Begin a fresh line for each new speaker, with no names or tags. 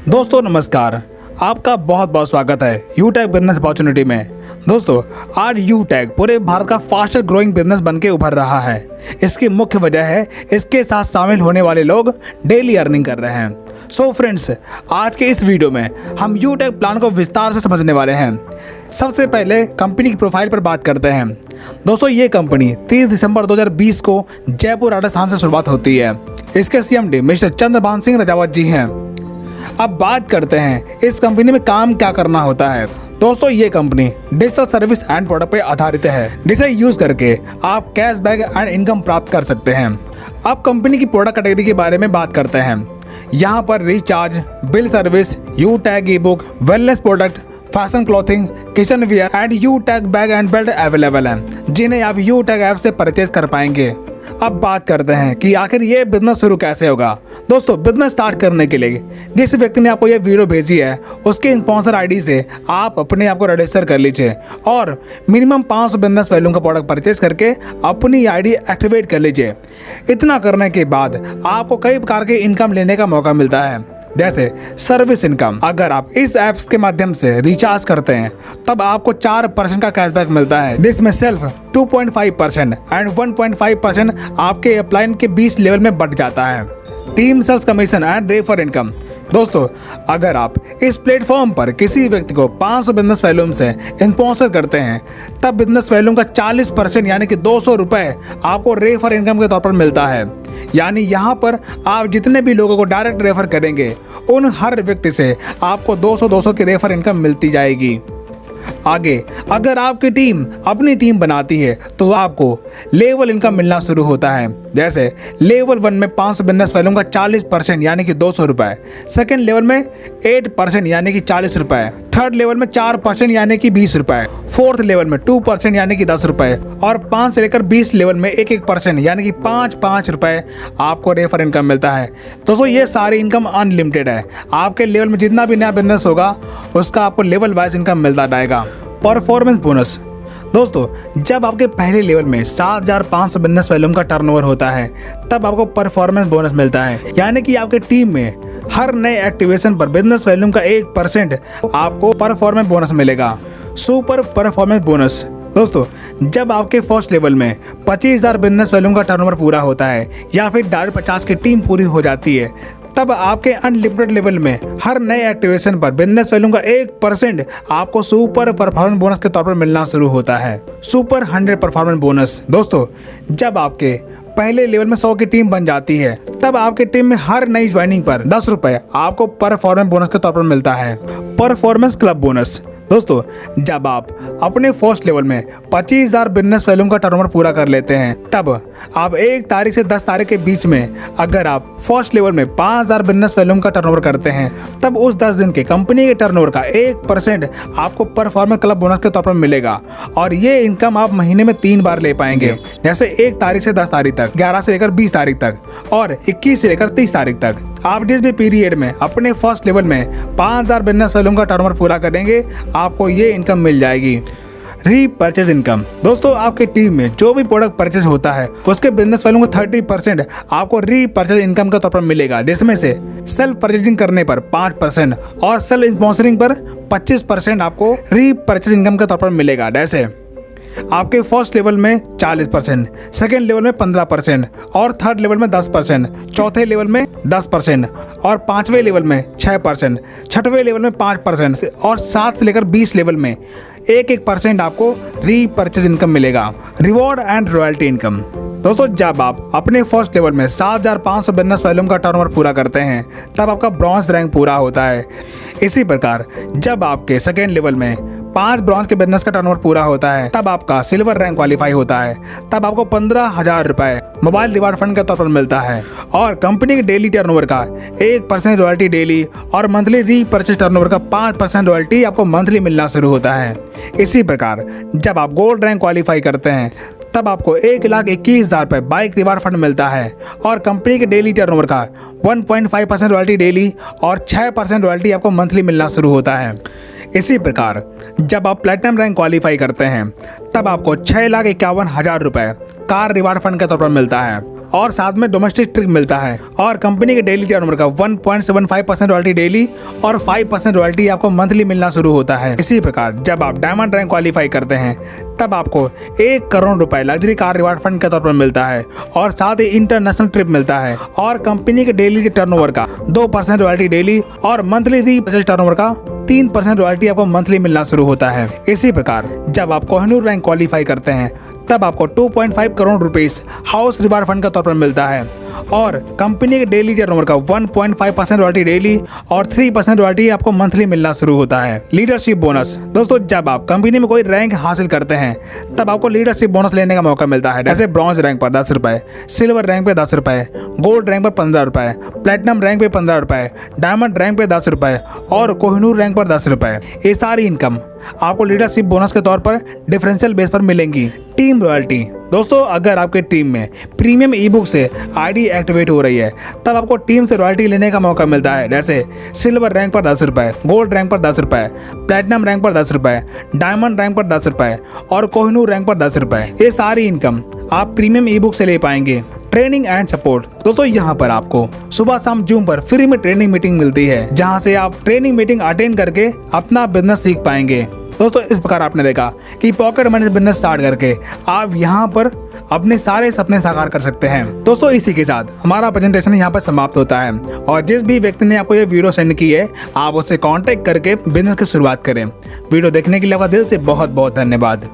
दोस्तों नमस्कार, आपका बहुत बहुत स्वागत है यूटेक बिजनेस अपॉर्चुनिटी में। दोस्तों आज यूटेक पूरे भारत का फास्टर ग्रोइंग बिजनेस बनके उभर रहा है। इसकी मुख्य वजह है इसके साथ शामिल होने वाले लोग डेली अर्निंग कर रहे हैं। सो फ्रेंड्स, आज के इस वीडियो में हम यूटेक प्लान को विस्तार से समझने वाले हैं। सबसे पहले कंपनी की प्रोफाइल पर बात करते हैं। दोस्तों ये कंपनी 30 दिसंबर 2020 को जयपुर राजस्थान से शुरुआत होती है। इसके CMD मिस्टर चंद्रभान सिंह रजावत जी हैं। अब बात करते हैं इस कंपनी में काम क्या करना होता है। दोस्तों ये company digital service and product पर आधारित है, जिसे यूज करके आप कैशबैक एंड इनकम प्राप्त कर सकते हैं। अब कंपनी की प्रोडक्ट कैटेगरी के बारे में बात करते हैं। यहाँ पर recharge, bill service, यूटेक E book, wellness product, fashion clothing, kitchen wear and यूटेक bag and belt available हैं, जिन्हें आप यूटेक ऐप से परचेज कर पाएंगे। अब बात करते हैं कि आखिर ये बिजनेस शुरू कैसे होगा। दोस्तों बिजनेस स्टार्ट करने के लिए जिस व्यक्ति ने आपको ये वीडियो भेजी है उसके स्पॉन्सर आईडी से आप अपने आप को रजिस्टर कर लीजिए और मिनिमम 500 बिजनेस वैल्यू का प्रोडक्ट परचेज करके अपनी आईडी एक्टिवेट कर लीजिए। इतना करने के बाद आपको कई प्रकार के इनकम लेने का मौका मिलता है, जैसे सर्विस इनकम। अगर आप इस ऐप्स के माध्यम से रिचार्ज करते हैं तब आपको 4% का कैशबैक मिलता है, जिसमें सेल्फ 2.5% एंड 1.5% आपके अपलाइन के 20 लेवल में बढ़ जाता है। Team sales commission and refer income. दोस्तों अगर आप इस प्लेटफॉर्म पर किसी व्यक्ति को 500 बिजनेस वैल्यूम से स्पॉन्सर करते हैं तब बिजनेस वैल्यूम का 40% यानी कि 200 रुपये आपको रेफर इनकम के तौर पर मिलता है। यानी यहाँ पर आप जितने भी लोगों को डायरेक्ट रेफर करेंगे उन हर व्यक्ति से आपको 200 की रेफर इनकम मिलती जाएगी। आगे अगर आपकी टीम अपनी टीम बनाती है तो आपको लेवल इनकम मिलना शुरू होता है। जैसे लेवल 1 में 500 बिजनेस वैल्यूम का 40% यानी कि 200 रुपये, सेकेंड लेवल में 8% यानी कि 40 रुपये, थर्ड लेवल में 4% यानी कि 20 रुपये, फोर्थ लेवल में 2% यानी कि 10 रुपये और 5 से लेकर 20 लेवल में 1% यानी कि 5 रुपये आपको रेफर इनकम मिलता है। दोस्तों ये सारी इनकम अनलिमिटेड है। आपके लेवल में जितना भी नया बिजनेस होगा उसका आपको लेवल वाइज इनकम मिलता जाएगा। Performance bonus. दोस्तों जब आपके पहले लेवल में 7,500 बिजनेस वैल्यूम का टर्नओवर होता है तब आपको परफॉर्मेंस बोनस मिलता है, यानी कि आपके टीम में हर नए एक्टिवेशन पर बिजनेस वैल्यूम का 1% आपको परफॉर्मेंस बोनस मिलेगा। Super performance bonus. दोस्तों जब आपके फर्स्ट लेवल में 25,000 बिजनेस वैल्यूम का टर्नओवर पूरा होता है या फिर 50 की टीम पूरी हो जाती है तब आपके अनलिमिटेड लेवल में हर नए एक्टिवेशन पर बिजनेस वैल्यूम का 1% आपको सुपर परफॉर्मेंस बोनस के तौर पर मिलना शुरू होता है। Super 100 performance bonus. दोस्तों जब आपके पहले लेवल में 100 की टीम बन जाती है तब आपकी टीम में हर नई ज्वाइनिंग पर 10 रुपये आपको परफॉर्मेंस बोनस के तौर पर मिलता है। Performance club bonus. दोस्तों जब आप अपने फर्स्ट लेवल में 25,000 बिजनेस वैल्यूम का टर्नओवर पूरा कर लेते हैं तब आप 1 तारीख से 10 तारीख के बीच में अगर आप फर्स्ट लेवल में 5,000 बिजनेस वैल्यूम का टर्नओवर करते हैं तब उस 10 दिन के कंपनी के टर्नओवर का 1% आपको परफॉर्मेंस क्लब बोनस के तौर पर मिलेगा और ये इनकम आप महीने में 3 बार ले पाएंगे, जैसे 1 तारीख से 10 तारीख तक, 11 से लेकर 20 तारीख तक और 21 से लेकर 30 तारीख तक। आप जिस भी पीरियड में अपने फर्स्ट लेवल में 5,000 बिजनेस वैल्यूम का टर्नओवर पूरा करेंगे आपको ये इनकम मिल जाएगी। Repurchase income. दोस्तों आपकी टीम में जो भी प्रोडक्ट परचेज होता है उसके बिजनेस वैल्यू का 30% आपको रीपरचेज इनकम के तौर पर मिलेगा, जिसमें से सेल्फ परचेजिंग करने पर 5% और सेल्फ स्पॉन्सरिंग पर 25% आपको रीपरचेज इनकम के तौर पर मिलेगा। जैसे आपके फर्स्ट लेवल में 40%, सेकेंड लेवल में 15% और थर्ड लेवल में 10%, चौथे लेवल में 10% और 5वें लेवल में 6%, छठवें लेवल में 5% और 7 से लेकर 20 लेवल में 1% आपको रीपरचेज इनकम मिलेगा। Reward and royalty income. दोस्तों जब आप अपने फर्स्ट लेवल में 7,500 बिजनेस वैल्यूम का टर्नओवर पूरा करते हैं तब आपका ब्रॉन्ज रैंक पूरा होता है। इसी प्रकार जब आपके सेकेंड लेवल में 5 ब्रॉन्ज के बिजनेस का टर्नओवर पूरा होता है तब आपका सिल्वर रैंक क्वालिफाई होता है, तब आपको 15,000 रुपये मोबाइल रिवार्ड फंड के तौर पर मिलता है और कंपनी के डेली टर्नओवर का 1% रॉयल्टी डेली और मंथली रीपरचेज टर्नओवर का 5% रॉयल्टी आपको मंथली मिलना शुरू होता है। इसी प्रकार जब आप गोल्ड रैंक क्वालिफाई करते हैं तब आपको 1,21,000 रुपये बाइक रिवार्ड फंड मिलता है और कंपनी के डेली टर्नओवर का 1.5% रॉयल्टी डेली और 6% रॉयल्टी आपको मंथली मिलना शुरू होता है। इसी प्रकार जब आप प्लेटिनम रैंक क्वालिफाई करते हैं तब आपको 6,51,000 रुपये कार रिवार्ड फंड के तौर पर मिलता है और साथ में डोमेस्टिक ट्रिप मिलता है और कंपनी के डेली टर्नओवर का 1.75% रॉयल्टी डेली और 5% रॉयल्टी आपको मंथली मिलना शुरू होता है। इसी प्रकार जब आप डायमंड रैंक क्वालिफाई करते हैं तब आपको 1 करोड़ रुपए लग्जरी कार रिवार्ड फंड के तौर पर मिलता है और साथ ही इंटरनेशनल ट्रिप मिलता है और कंपनी के डेली टर्नओवर का 2% रॉयल्टी डेली और मंथली रीपर्चेज टर्नओवर का 3% रॉयल्टी आपको मंथली मिलना शुरू होता है। इसी प्रकार जब आप कोहिनूर रैंक क्वालिफाई करते हैं तब आपको 2.5 crore rupees house reward fund के तौर पर मिलता है और कंपनी के डेली टर्नओवर का 1.5% रॉयल्टी डेली और 3% रॉयल्टी आपको मंथली मिलना शुरू होता है। लीडरशिप बोनस दोस्तों, जब आप कंपनी में कोई रैंक हासिल करते हैं तब आपको लीडरशिप बोनस लेने का मौका मिलता है। जैसे ब्रॉन्ज रैंक पर 10 रुपए, सिल्वर रैंक पे 10 रुपए, गोल्ड रैंक पर 15 रुपए, प्लेटिनम रैंक पे 15 रुपए, डायमंड रैंक पे 10 रुपए और कोहिनूर रैंक पर 10 रुपए। ये सारी इनकम आपको लीडरशिप बोनस के तौर पर डिफरेंशियल बेस पर मिलेंगी। टीम रॉयल्टी दोस्तों, अगर आपके टीम में प्रीमियम ई बुक से आईडी एक्टिवेट हो रही है तब आपको टीम से रॉयल्टी लेने का मौका मिलता है। जैसे सिल्वर रैंक पर 10 रुपए, गोल्ड रैंक पर 10 रुपए, प्लेटिनम रैंक पर 10 रुपए, डायमंड रैंक पर 10 रुपए और कोहिनूर रैंक पर 10 रुपए। ये सारी इनकम आप प्रीमियम ई बुक से ले पाएंगे। ट्रेनिंग एंड सपोर्ट दोस्तों, यहाँ पर आपको सुबह शाम जूम पर फ्री में ट्रेनिंग मीटिंग मिलती है जहाँ से आप ट्रेनिंग मीटिंग अटेंड करके अपना बिजनेस सीख पाएंगे। दोस्तों इस प्रकार आपने देखा कि पॉकेट मनी बिजनेस स्टार्ट करके आप यहाँ पर अपने सारे सपने साकार कर सकते हैं। दोस्तों इसी के साथ हमारा प्रेजेंटेशन यहाँ पर समाप्त होता है और जिस भी व्यक्ति ने आपको ये वीडियो सेंड की है आप उससे कांटेक्ट करके बिजनेस की शुरुआत करें। वीडियो देखने के लिए आपका दिल से बहुत बहुत धन्यवाद।